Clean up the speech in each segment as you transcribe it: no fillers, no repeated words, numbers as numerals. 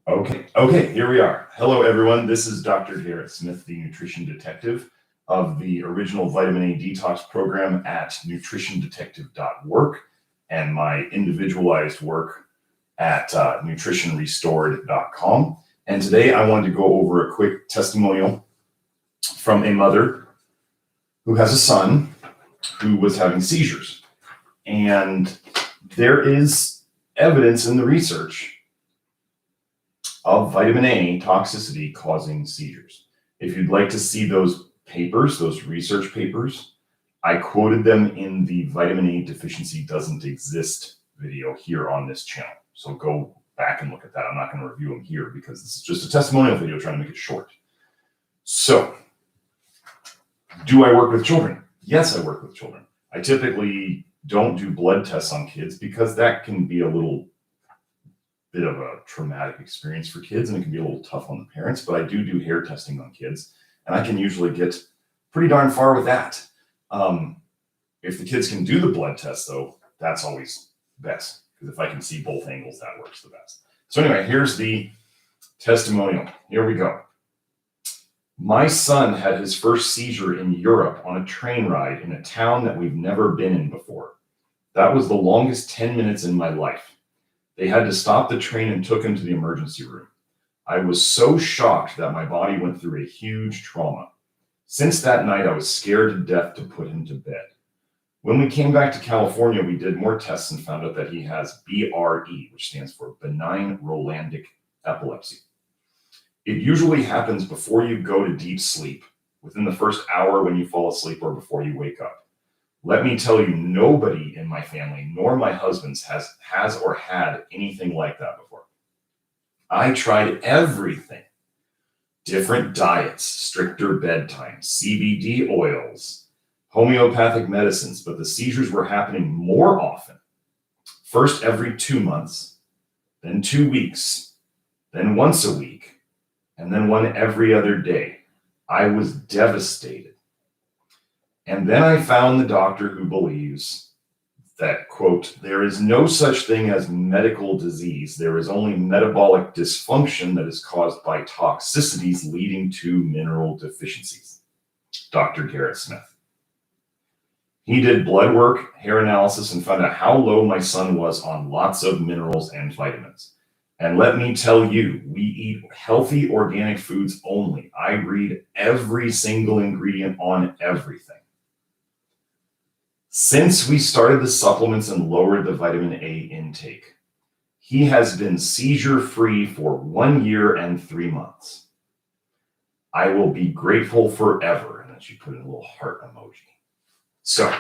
Okay, here we are. Hello, everyone. This is Dr. Garrett Smith, the nutrition detective of the original vitamin A detox program at nutritiondetective.org and my individualized work at nutritionrestored.com. And today I wanted to go over a quick testimonial from a mother who has a son who was having seizures. And there is evidence in the research of vitamin A toxicity causing seizures. If you'd like to see those papers, those research papers, I quoted them in the vitamin A deficiency doesn't exist video here on this channel. So go back and look at that. I'm not going to review them here because this is just a testimonial video trying to make it short. So, do I work with children? Yes, I work with children. I typically don't do blood tests on kids because that can be a little bit of a traumatic experience for kids and it can be a little tough on the parents, but I do hair testing on kids and I can usually get pretty darn far with that. If the kids can do the blood test though, that's always best because if I can see both angles, that works the best. So anyway, here's the testimonial. Here we go. My son had his first seizure in Europe on a train ride in a town that we've never been in before. That was the longest 10 minutes in my life. They had to stop the train and took him to the emergency room. I was so shocked that my body went through a huge trauma. Since that night, I was scared to death to put him to bed. When we came back to California, we did more tests and found out that he has BRE, which stands for Benign Rolandic Epilepsy. It usually happens before you go to deep sleep, within the first hour when you fall asleep or before you wake up. Let me tell you, nobody in my family, nor my husband's, has or had anything like that before. I tried everything. Different diets, stricter bedtime, CBD oils, homeopathic medicines, but the seizures were happening more often. First every 2 months, then 2 weeks, then once a week, and then one every other day. I was devastated. And then I found the doctor who believes that, quote, there is no such thing as medical disease. There is only metabolic dysfunction that is caused by toxicities leading to mineral deficiencies. Dr. Garrett Smith. He did blood work, hair analysis, and found out how low my son was on lots of minerals and vitamins. And let me tell you, we eat healthy organic foods only. I read every single ingredient on everything. Since we started the supplements and lowered the vitamin A intake, he has been seizure-free for 1 year and 3 months. I will be grateful forever. And then she put in a little heart emoji. So,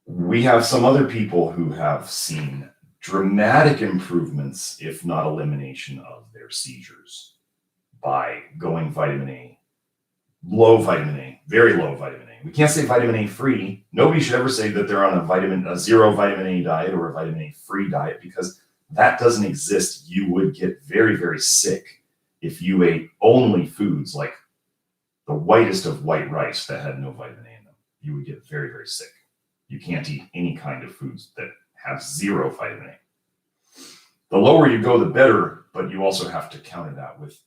we have some other people who have seen dramatic improvements, if not elimination, of their seizures by going vitamin A. Low vitamin A, very low vitamin A. We can't say vitamin A free. Nobody should ever say that they're on a zero vitamin A diet or a vitamin A free diet because that doesn't exist. You would get very, very sick if you ate only foods like the whitest of white rice that had no vitamin A in them. You would get very, very sick. You can't eat any kind of foods that have zero vitamin A. The lower you go, the better, but you also have to counter that with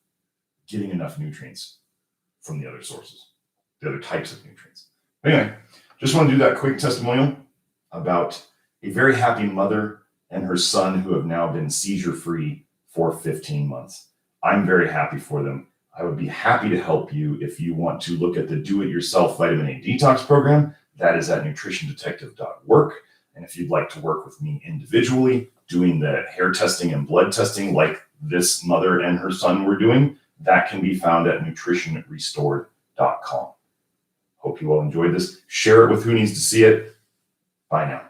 getting enough nutrients from the other sources, the other types of nutrients. Anyway, just want to do that quick testimonial about a very happy mother and her son who have now been seizure-free for 15 months. I'm very happy for them. I would be happy to help you if you want to look at the do-it-yourself vitamin A detox program. That is at nutritiondetective.org. And if you'd like to work with me individually, doing the hair testing and blood testing like this mother and her son were doing, that can be found at nutritionrestored.com. Hope you all enjoyed this. Share it with who needs to see it. Bye now.